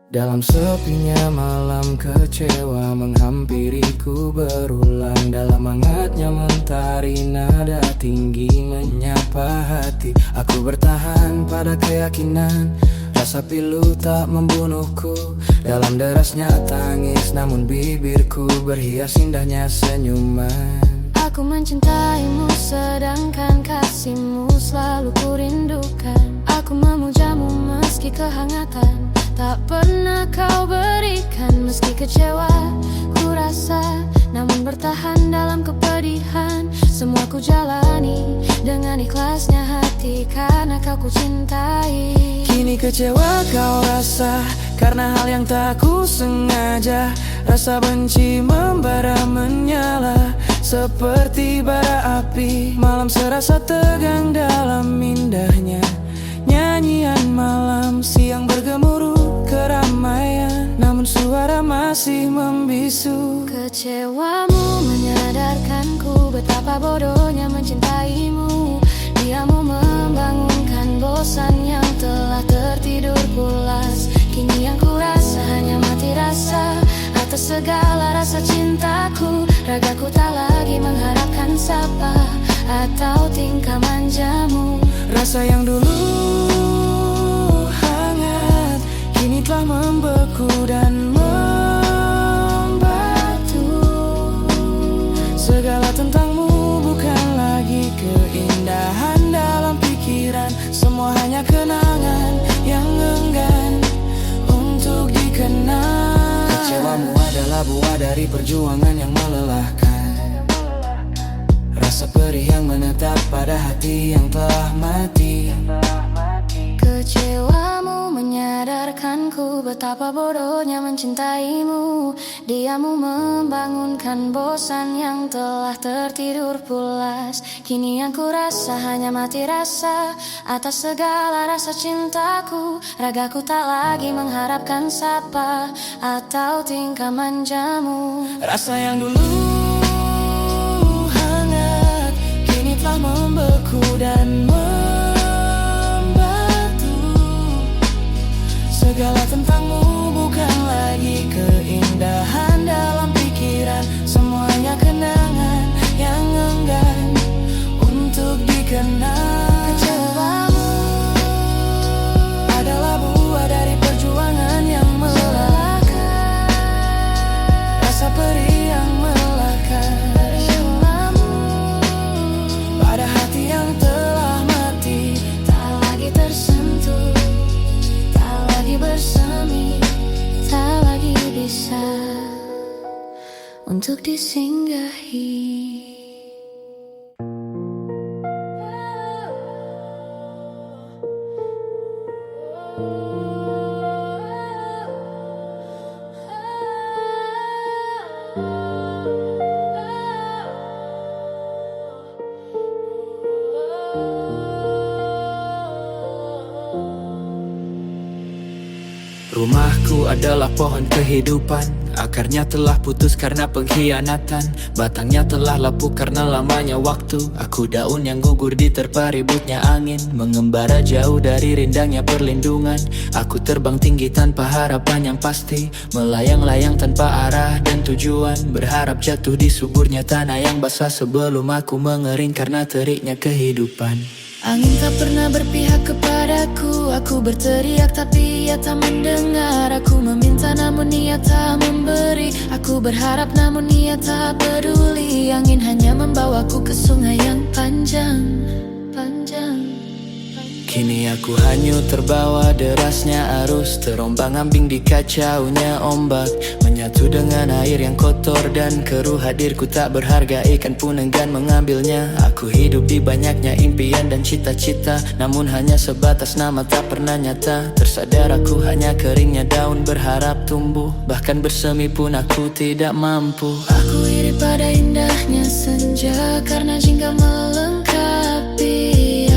Dalam sepinya malam kecewa menghampiriku berulang. Dalam hangatnya mentari nada tinggi menyapa hati. Aku bertahan pada keyakinan rasa pilu tak membunuhku. Dalam derasnya tangis namun bibirku berhias indahnya senyuman. Aku mencintaimu sedangkan kasihmu selalu kurindukan. Aku memujamu meski kehangatan tak pernah kau berikan. Meski kecewa ku rasa namun bertahan dalam kepedihan. Semua ku jalani dengan ikhlasnya hati karena kau ku cintai. Kini kecewa kau rasa karena hal yang tak ku sengaja. Rasa benci membara menyala seperti bara api. Malam serasa tegang dalam indahnya nyanyian malam. Siang bergemuruh keramaian namun suara masih membisu. Kecewamu menyadarkanku betapa bodohnya mencintaimu. Diamu membangunkan bosan yang telah tertidur pulas. Kini yang ku rasa hanya mati rasa atas segala rasa cintaku. Ragaku tak lagi mengharapkan sapa atau tingkah manjamu. Rasa yang dulu hangat kini telah membeku dan membatu. Segala tentangmu bukan lagi keindahan dalam pikiran. Semua hanya kenangan yang enggan untuk dikenang. Kecewamu adalah buah dari perjuangan yang melelahkan. Rasa perih yang menetap pada hati yang telah mati. Kecewamu menyadarkanku betapa bodohnya mencintaimu. Diamu membangunkan bosan yang telah tertidur pulas. Kini yang ku rasa hanya mati rasa atas segala rasa cintaku. Ragaku tak lagi mengharapkan sapa atau tingkah manjamu. Rasa yang dulu hangat kini telah membeku dan membatu. Segala tentangmu bukan lagi keindahan dalam pikiran. Semuanya kenangan yang enggan untuk dikenang. Kecewamu adalah buah dari perjuangan yang melelahkan. Rasa perih yang melelahkan pada hati yang telah mati. tak lagi tersentuh, tak lagi bersemi, tak lagi bisa untuk disinggahi. Rumahku adalah pohon kehidupan. Akarnya telah putus karena pengkhianatan. Batangnya telah lapuk karena lamanya waktu. Aku daun yang gugur diterpa ributnya angin. Mengembara jauh dari rindangnya perlindungan. Aku terbang tinggi tanpa harapan yang pasti. Melayang-layang tanpa arah dan tujuan. Berharap jatuh di suburnya tanah yang basah sebelum aku mengering karena teriknya kehidupan. Angin tak pernah berpihak kepadaku. Aku berteriak tapi ia tak mendengar. Aku meminta namun ia tak memberi. Aku berharap namun ia tak peduli. Angin hanya membawaku ke sungai yang panjang. Kini aku hanyut terbawa derasnya arus. Terombang-ambing di kacaunya ombak. Menyatu dengan air yang kotor dan keruh. Hadirku tak berharga, ikan pun enggan mengambilnya. Aku hidup di banyaknya impian dan cita-cita. Namun hanya sebatas nama tak pernah nyata. Tersadar aku hanya keringnya daun berharap tumbuh. Bahkan bersemi pun aku tidak mampu. Aku iri pada indahnya senja karena jingga melengkapi.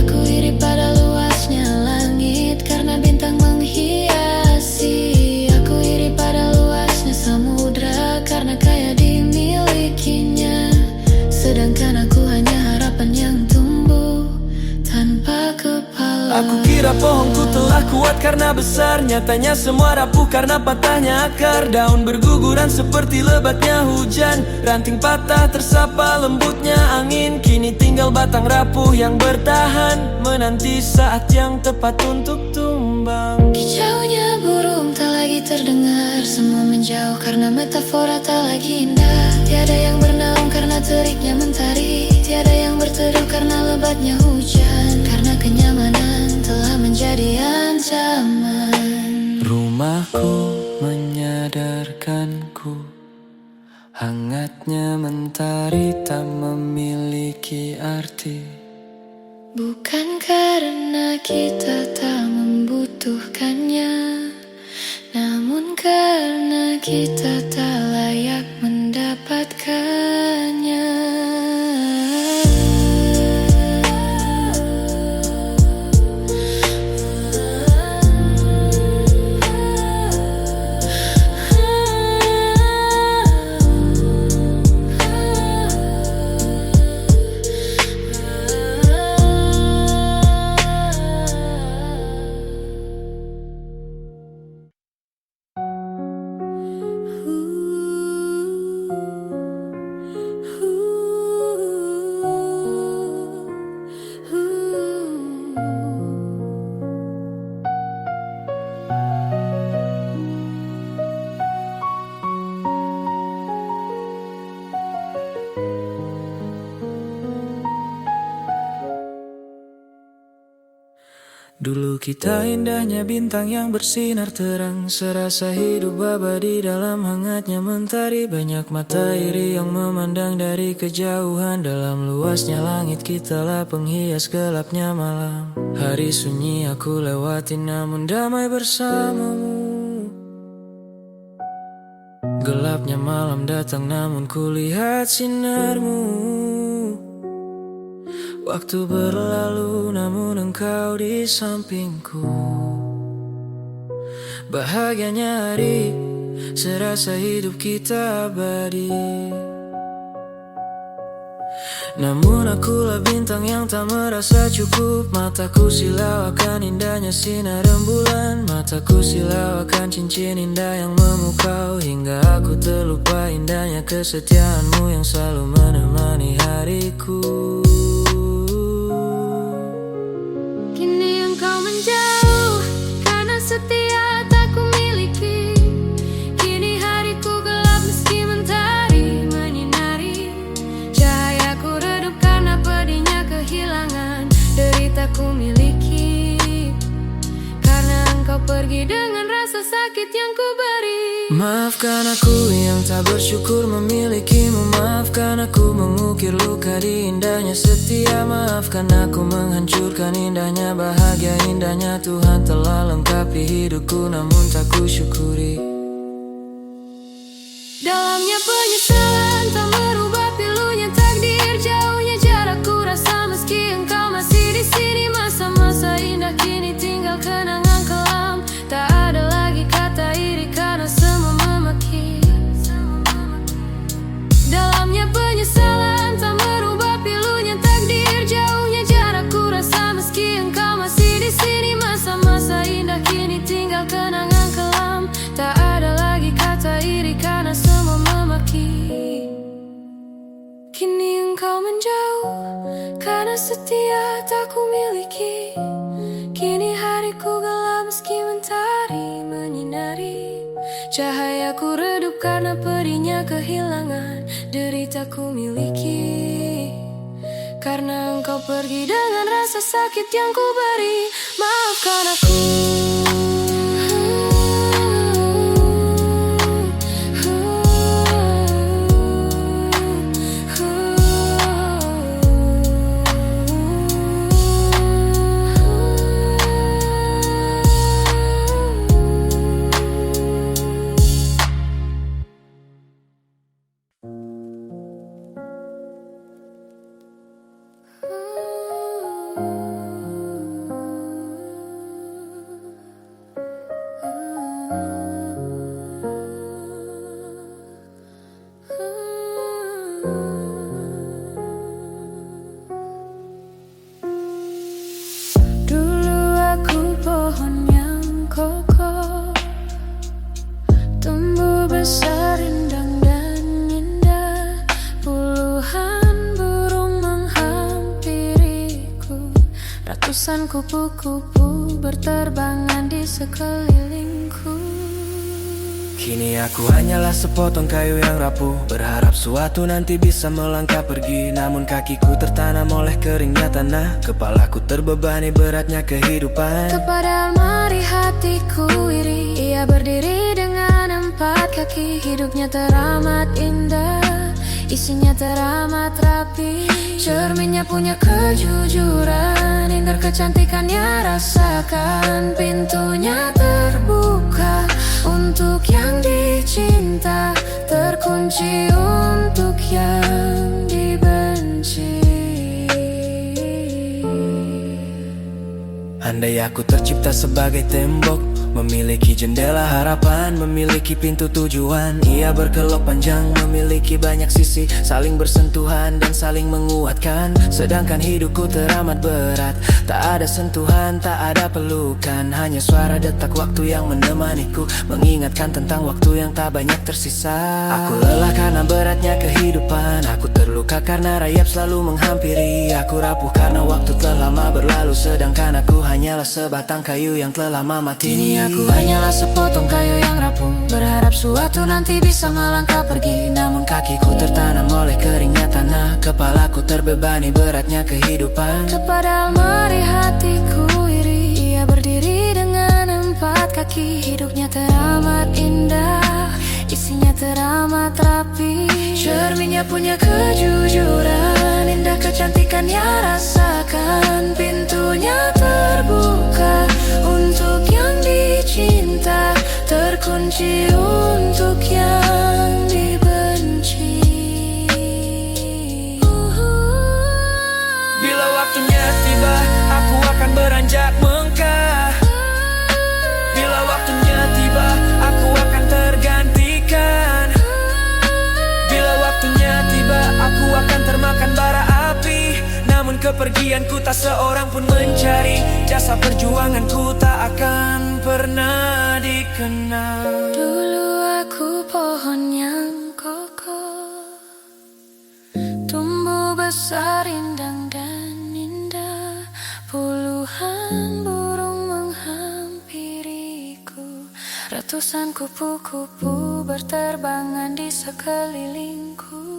Aku iri pada luasnya langit karena bintang menghiasi. Aku iri pada luasnya samudra karena kaya dimilikinya. Sedangkan aku hanya harapan yang tumbuh tanpa kepala. Aku kira pohonku telah telah kuat karena besar, nyatanya semua rapuh karena patahnya akar. Daun berguguran seperti lebatnya hujan, ranting patah tersapa lembutnya angin. Kini tinggal batang rapuh yang bertahan, menanti saat yang tepat untuk tumbang. Kicaunya burung tak lagi terdengar, semua menjauh karena metafora tak lagi indah. Tiada yang bernaung karena teriknya mentari, tiada yang berteduh karena lebatnya hujan. Karena kenyamanan telah menjadi ancaman. Rumahku menyadarkanku, hangatnya mentari tak memiliki arti. Bukan karena kita tak membutuhkannya, namun karena kita tak layak mendapatkannya. Dulu kita indahnya bintang yang bersinar terang, serasa hidup abadi dalam hangatnya mentari. Banyak mata iri yang memandang dari kejauhan, dalam luasnya langit kitalah penghias gelapnya malam. Hari sunyi aku lewati namun damai bersamamu. Gelapnya malam datang namun kulihat sinarmu. Waktu berlalu namun engkau di sampingku. Bahagianya hari, serasa hidup kita abadi. Namun akulah bintang yang tak merasa cukup. Mataku silau akan indahnya sinar rembulan, mataku silau akan cincin indah yang memukau. Hingga aku terlupa indahnya kesetiaanmu yang selalu menemani hariku. Setia tak kumiliki, kini hariku gelap meski mentari menyinari. Cahayaku redup karena pedihnya kehilangan, derita ku miliki. Karena engkau pergi dengan rasa sakit yang ku beri. Maafkan aku yang tak bersyukur memilikimu. Maafkan aku mengukir luka di indahnya setia. Maafkan aku menghancurkan indahnya bahagia. Indahnya Tuhan telah lengkapi hidupku namun tak ku syukuri. Dalamnya penyesalan tak merubah pilunya takdir. Jauhnya jarak ku rasa meski engkau masih di sini. Masa-masa indah kini tinggal kenangan kelam. Tak ada lagi kata iri karena semua memaki. Dalamnya penyesalan tak merubah pilunya takdir. Jauhnya jarak ku rasa meski engkau masih di sini. Masa-masa indah kini tinggal kenangan kelam. Tak ada lagi kata iri karena semua memaki. Kini engkau menjauh karena setia tak ku miliki. Kini hariku gelap meski mentari menyinari. Cahayaku redup karena pedihnya kehilangan, derita ku miliki. Karena engkau pergi dengan rasa sakit yang ku beri. Maafkan aku. besar, rindang dan indah. Puluhan burung menghampiriku, ratusan kupu-kupu berterbangan di sekelilingku. Kini aku hanyalah sepotong kayu yang rapuh, berharap suatu nanti bisa melangkah pergi. Namun kakiku tertanam oleh keringnya tanah, kepalaku terbebani beratnya kehidupan. Kepada almari hatiku iri, ia berdiri dengan 4 kaki. Hidupnya teramat indah, isinya teramat rapi. Cerminnya punya kejujuran, indah kecantikannya rasakan. Pintunya terbuka untuk yang dicinta, terkunci untuk yang dibenci. Andai aku tercipta sebagai tembok, memiliki jendela harapan, memiliki pintu tujuan. Ia berkelok panjang, memiliki banyak sisi, saling bersentuhan dan saling menguatkan. Sedangkan hidupku teramat berat, tak ada sentuhan, tak ada pelukan. Hanya suara detak waktu yang menemaniku, mengingatkan tentang waktu yang tak banyak tersisa. Aku lelah karena beratnya kehidupan, aku terluka karena rayap selalu menghampiri. Aku rapuh karena waktu telah lama berlalu, sedangkan aku hanyalah sebatang kayu yang telah lama mati. Aku hanyalah sepotong kayu yang rapuh, berharap suatu nanti bisa melangkah pergi. Namun kakiku tertanam oleh keringnya tanah, kepalaku terbebani beratnya kehidupan. Kepada almari hatiku iri, ia berdiri dengan 4 kaki. Hidupnya teramat indah, isinya teramat rapi. Cerminnya punya kejujuran, indah kecantikannya rasakan. Pintunya terbuka untuk yang dicinta, terkunci untuk yang dibenci. Bila waktunya tiba, aku akan beranjak melangkah. Bila waktunya tiba, aku akan tergantikan. Bila waktunya tiba, aku akan termakan bara api. Namun kepergianku tak seorang pun mencari, jasa perjuanganku tak akan pernah dikenal. Dulu aku pohon yang kokoh, tumbuh besar rindang dan indah. Puluhan burung menghampiriku, ratusan kupu-kupu berterbangan di sekelilingku.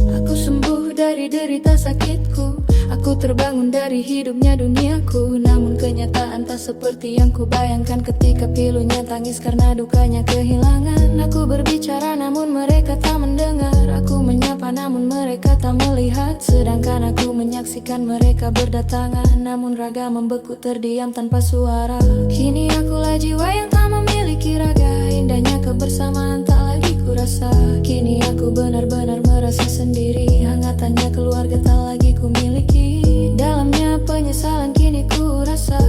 Aku sembuh dari derita sakitku, aku terbangun dari hidupnya duniaku. Namun kenyataan tak seperti yang kubayangkan. Ketika pilunya tangis karena dukanya kehilangan. Aku berbicara namun mereka tak mendengar, aku menyapa namun mereka tak melihat. Sedangkan aku menyaksikan mereka berdatangan, namun raga membeku terdiam tanpa suara. Kini akulah jiwa yang tak memiliki raga, indahnya kebersamaan tak lagi kurasa. Kini aku benar-benar merasa sendiri, hangatannya keluarga tak lagi kumiliki. Dalamnya penyesalan kini ku rasa,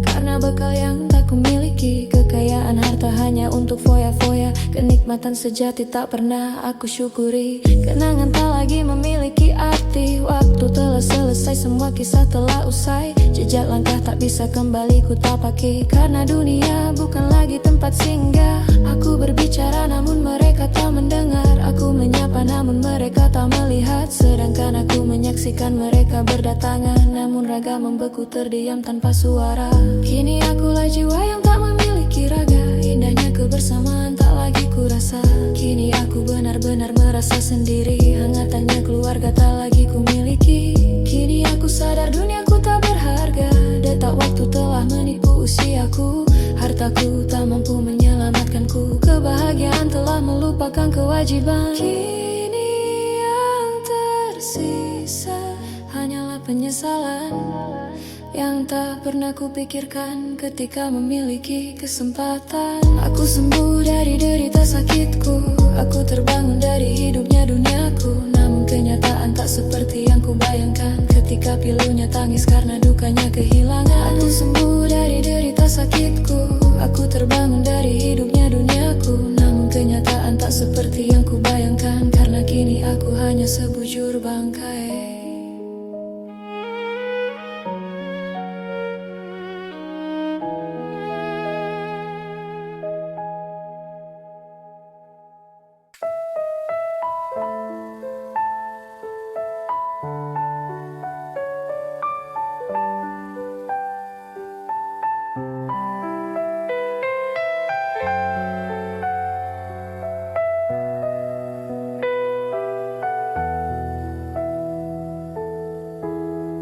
karena bekal yang tak kumiliki. Kekayaan harta hanya untuk foya-foya, kenikmatan sejati tak pernah aku syukuri. Kenangan tak lagi memiliki arti, waktu telah selesai, semua kisah telah usai. Jejak langkah tak bisa kembali ku tapaki, karena dunia bukan lagi tempat singgah. Aku berbicara namun mereka tak mendengar, aku menyapa namun mereka tak melihat. Sedangkan aku menyaksikan mereka berdatangan, namun raga membeku terdiam tanpa suara. Kini akulah jiwa yang tak memiliki raga, indahnya kebersamaan tak lagi kurasa. Kini aku benar-benar merasa sendiri, hangatannya keluarga tak lagi kumiliki. Kini aku sadar duniaku tak berharga, detak waktu telah menipu usiaku. Hartaku tak mampu menyelamatkanku, kebahagiaan telah melupakan kewajiban. Kini yang tersisa hanyalah penyesalan, yang tak pernah kupikirkan ketika memiliki kesempatan. Aku sembuh dari derita sakitku, aku terbangun dari hidupnya duniaku. Namun kenyataan tak seperti yang kubayangkan ketika pilunya tangis karena dukanya kehilangan. Aku sembuh dari derita sakitku, aku terbangun dari hidupnya duniaku. Namun kenyataan tak seperti yang kubayangkan karena kini aku hanya sebujur bangkai.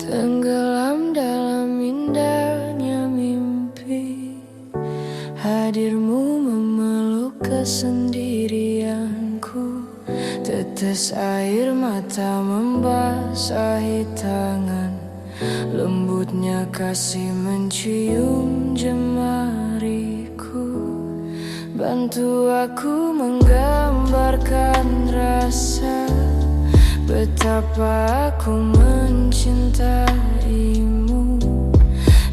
Tenggelam dalam indahnya mimpi, hadirmu memeluk kesendirianku. Tetes air mata membasahi tangan, lembutnya kasih mencium jemariku. Bantu aku menggambarkan rasa betapa aku mencintaimu.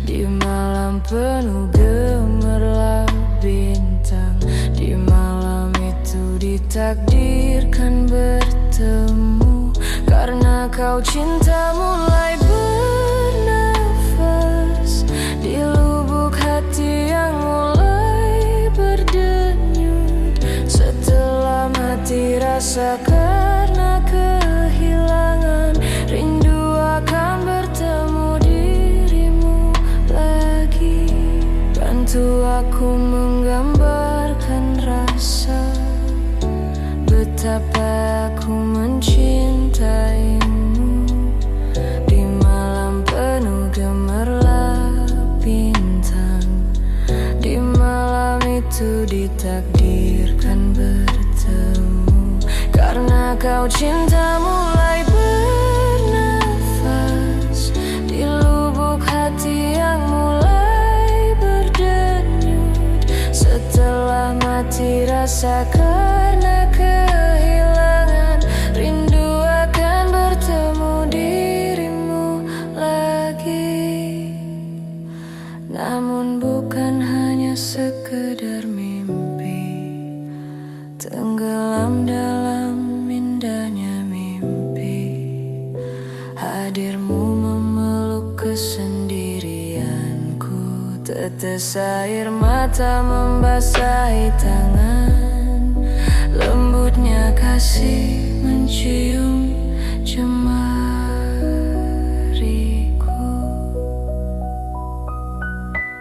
Di malam penuh gemerlap bintang, di malam itu ditakdirkan bertemu. Karena kau cinta mulai bernafas di lubuk hati yang mulai berdenyut. Setelah mati rasa karena kehilangan, rindu akan bertemu dirimu lagi. Bantu aku menggambarkan rasa betapa aku mencintaimu. Di malam penuh gemerlap bintang, di malam itu ditakdirkan bertemu. Karena kau cinta mulai bernafas di lubuk hati yang mulai berdenyut. Setelah mati rasa karena kehilangan, rindu akan bertemu dirimu lagi. Namun bukan hanya sekedar mimpi, tenggelam dalam indahnya mimpi. Hadirmu memeluk kesendirianku, tetes air mata membasahi tangan, lembutnya kasih mencium jemariku.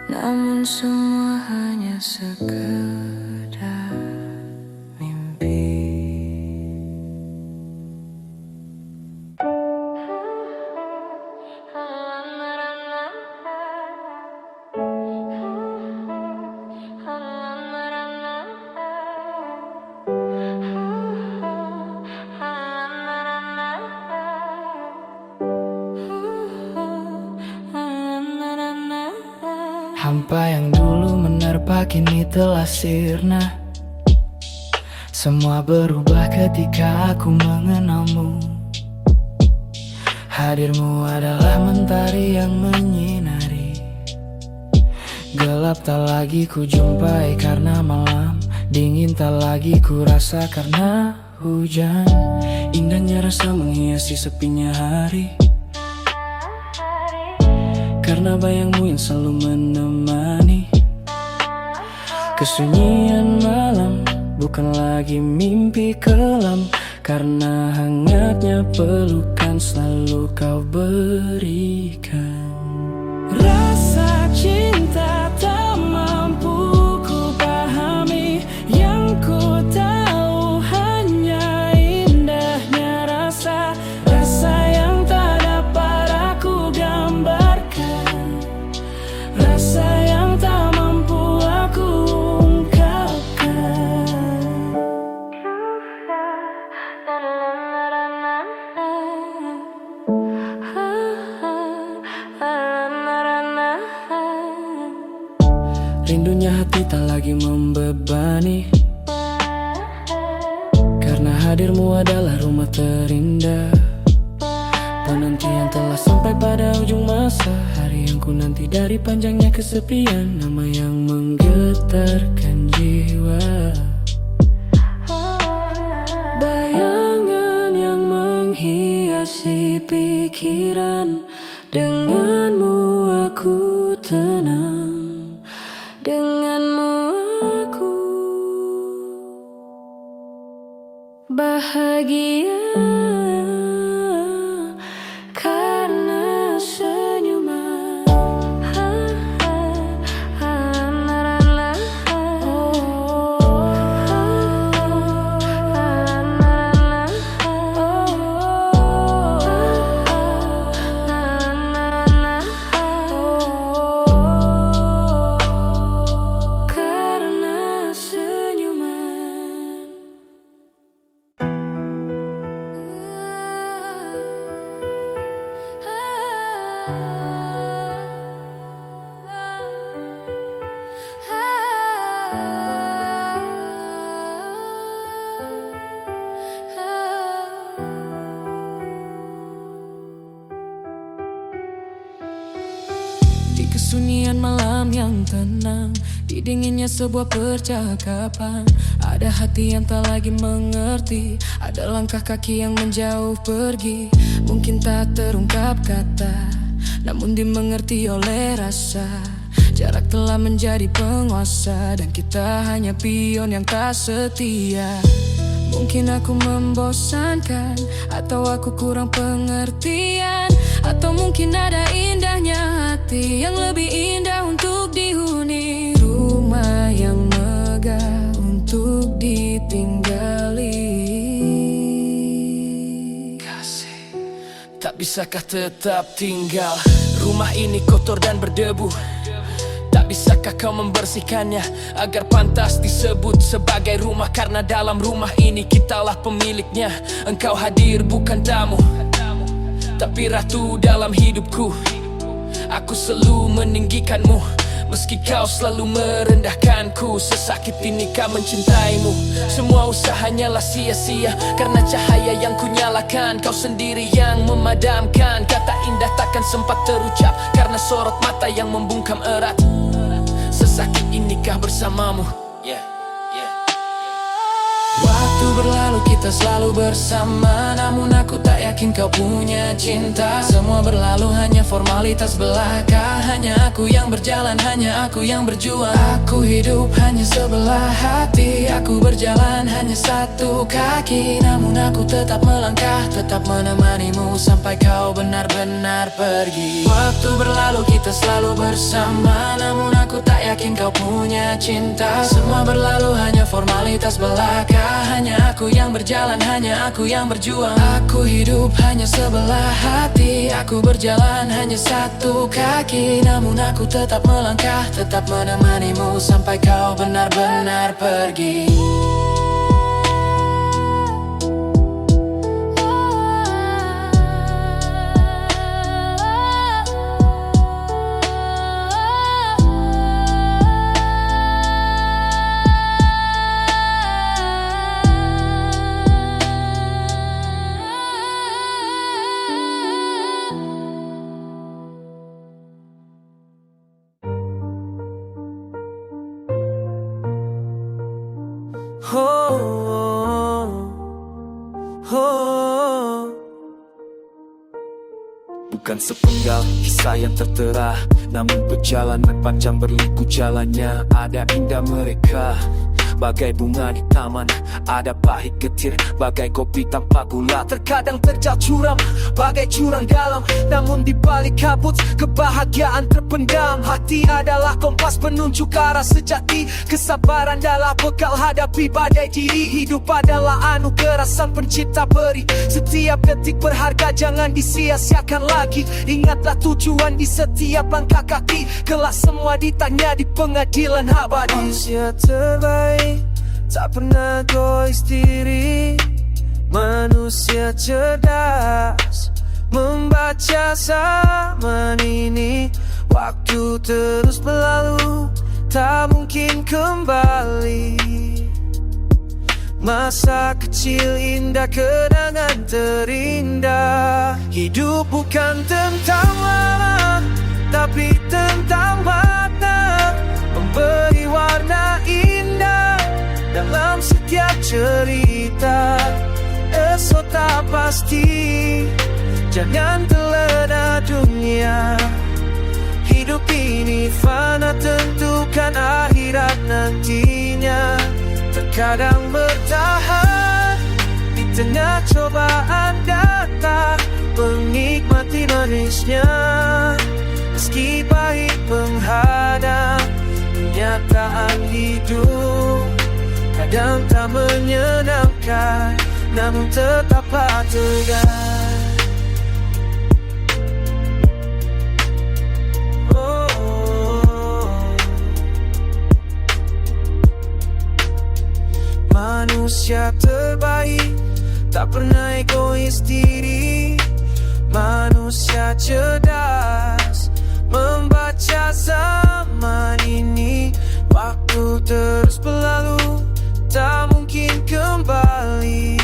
Namun semua hanya sekedar mimpi. Hampa yang dulu menerpa kini telah sirna. Semua berubah ketika aku mengenalmu. Hadirmu adalah mentari yang menyinari. Gelap tak lagi ku jumpai karena malam, dingin tak lagi ku rasa karena hujan. Indahnya rasa menghiasi sepinya hari, karena bayangmu yang selalu menemani. Kesunyian malam bukan lagi mimpi kelam, karena hangatnya pelukan selalu kau berikan. Rasa cinta tak mampu ku pahami, yang ku tahu hanya indahnya rasa. Rasa yang tak dapat aku gambarkan, rasa yang tak mampu aku ungkapkan. tak lagi membebani, karena hadirmu adalah rumah terindah. Penantian telah sampai pada ujung masa, hari yang ku nanti dari panjangnya kesepian, nama yang menggetarkan jiwa. Bayangan yang menghiasi pikiran, denganmu aku tenang, denganmu aku bahagia. Karena senyuman, karena senyuman. Di kesunyian malam yang tenang, di dinginnya sebuah percakapan, ada hati yang tak lagi mengerti, ada langkah kaki yang menjauh pergi. Mungkin tak terungkap kata, namun dimengerti oleh rasa. Jarak telah menjadi penguasa, dan kita hanya pion yang tak setia. Mungkin aku membosankan, atau aku kurang pengertian, atau mungkin ada indahnya hati yang lebih indah untuk dihuni. Rumah yang megah untuk ditinggali. Kasih, tak bisakah tetap tinggal? Rumah ini kotor dan berdebu, tak bisakah kau membersihkannya agar pantas disebut sebagai rumah? Karena dalam rumah ini kitalah pemiliknya. Engkau hadir bukan tamu, tapi ratu dalam hidupku. Aku selalu meninggikanmu, meski kau selalu merendahkanku. Sesakit inikah mencintaimu? Semua usaha hanyalah sia-sia, karena cahaya yang kunyalakan kau sendiri yang memadamkan. Kata indah takkan sempat terucap, karena sorot mata yang membungkam erat. Sesakit inikah bersamamu? Waktu berlalu kita selalu bersama, namun aku tak yakin kau punya cinta. Semua berlalu hanya formalitas belaka, hanya aku yang berjalan, hanya aku yang berjuang. Aku hidup hanya sebelah hati, aku berjalan hanya satu kaki, namun aku tetap melangkah, tetap menemanimu sampai kau benar-benar pergi. Waktu berlalu kita selalu bersama, namun aku tak yakin kau punya cinta. Semua berlalu hanya formalitas belaka, hanya aku yang berjalan, hanya aku yang berjuang. Aku hidup hanya sebelah hati, aku berjalan hanya satu kaki, namun aku tetap melangkah, tetap menemanimu sampai kau benar-benar pergi. Bukan sepenggal kisah yang tertera, namun perjalanan panjang berliku jalannya. Ada indah mereka, bagai bunga di taman. Ada pahit getir, bagai kopi tanpa gula. Terkadang terjal curam, bagai jurang dalam. Namun di balik kabut, kebahagiaan terpendam. Hati adalah kompas penunjuk arah sejati. Kesabaran adalah bekal hadapi badai diri. Hidup adalah anugerah sang pencipta beri. Setiap detik berharga, jangan disia-siakan lagi. Ingatlah tujuan di setiap langkah kaki. Kelak semua ditanya di pengadilan abadi. Manusia terbaik tak pernah egois diri. Manusia cerdas membaca zaman ini. Waktu terus berlalu, tak mungkin kembali. Masa kecil indah, kenangan terindah. Hidup bukan tentang lama, tapi tentang makna. Memberi warna indah dalam setiap cerita. Esok tak pasti, jangan terlena dunia. Hidup ini fana, tentukan akhirat nantinya. Terkadang bertahan di tengah cobaan datang, menikmati manisnya meski pahit menghadang. Kenyataan hidup kadang tak menyenangkan, namun tetaplah tegar. Manusia terbaik tak pernah egois diri. Manusia cerdas membaca zaman ini. Waktu terus berlalu, tak mungkin kembali.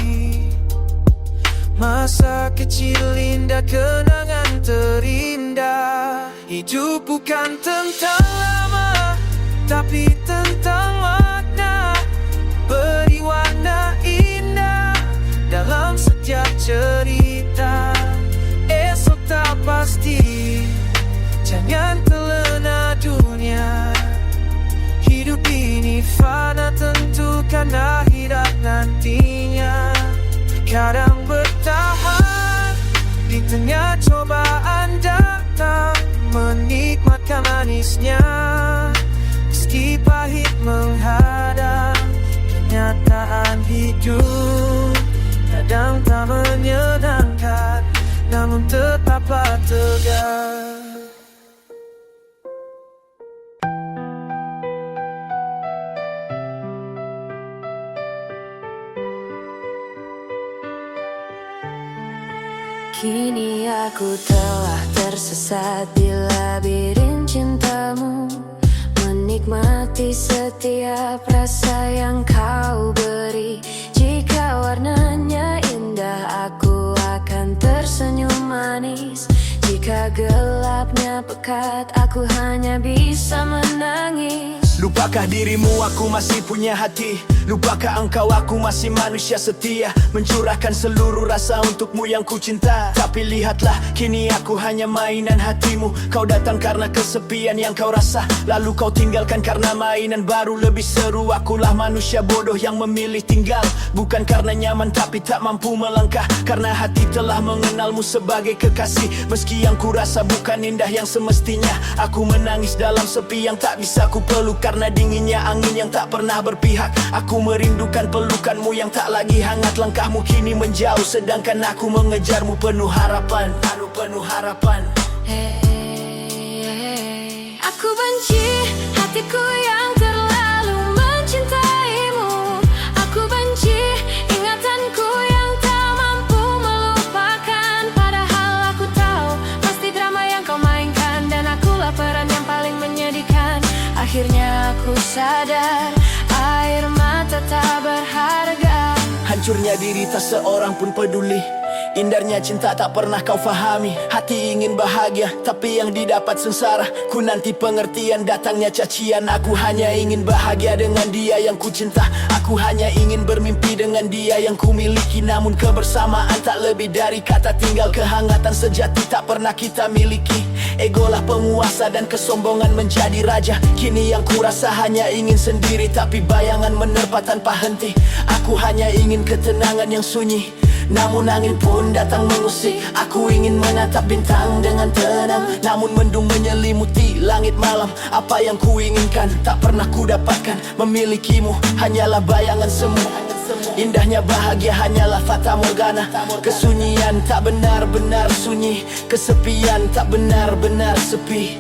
Masa kecil indah, kenangan terindah. Hidup bukan tentang lama, tapi tentang makna. Beri warna indah dalam setiap cerita. Esok tak pasti, jangan terlena dunia. Hidup ini fana, tentukan akhirat nantinya. Kadang bertahan di tengah cobaan datang, menikmatkan manisnya meski pahit menghadang. Kenyataan hidup kadang tak menyenangkan, namun tetaplah tegar. Kini aku telah tersesat di labirin cintamu, menikmati setiap rasa yang kau beri. Jika warnanya indah, aku akan tersenyum manis. Jika gelapnya pekat, aku hanya bisa menangis. Lupakah dirimu, aku masih punya hati. Lupakah engkau, aku masih manusia setia. Mencurahkan seluruh rasa untukmu yang ku cinta. Tapi lihatlah, kini aku hanya mainan hatimu. Kau datang karena kesepian yang kau rasa, lalu kau tinggalkan karena mainan baru lebih seru. Akulah manusia bodoh yang memilih tinggal, bukan karena nyaman tapi tak mampu melangkah. Karena hati telah mengenalmu sebagai kekasih. Meski yang ku rasa bukan indah yang semestinya, aku menangis dalam sepi yang tak bisa ku peluk. Karena dinginnya angin yang tak pernah berpihak, aku merindukan pelukanmu yang tak lagi hangat. Langkahmu kini menjauh, sedangkan aku mengejarmu penuh harapan. Penuh harapan. Aku benci hatiku yang terlalu mencintaimu. Aku benci ingatanku yang tak mampu melupakan. Padahal aku tahu pasti drama yang kau mainkan, dan akulah peran yang paling menyedihkan. Akhirnya aku sadar, air mata tak berharga. Hancurnya diri tak seorang pun peduli. Indahnya cinta tak pernah kau fahami. Hati ingin bahagia, tapi yang didapat sengsara. Ku nanti pengertian, datangnya cacian. Aku hanya ingin bahagia dengan dia yang ku cinta. Aku hanya ingin bermimpi dengan dia yang ku miliki. Namun kebersamaan tak lebih dari kata tinggal. Kehangatan sejati tak pernah kita miliki. Egolah penguasa dan kesombongan menjadi raja. Kini yang ku rasa hanya ingin sendiri, tapi bayangan menerpa tanpa henti. Aku hanya ingin ketenangan yang sunyi, namun angin pun datang mengusik. Aku ingin menatap bintang dengan tenang, namun mendung menyelimuti langit malam. Apa yang ku inginkan tak pernah ku dapatkan. Memilikimu hanyalah bayangan semu. Indahnya bahagia hanyalah fata morgana. Kesunyian tak benar-benar sunyi, kesepian tak benar-benar sepi.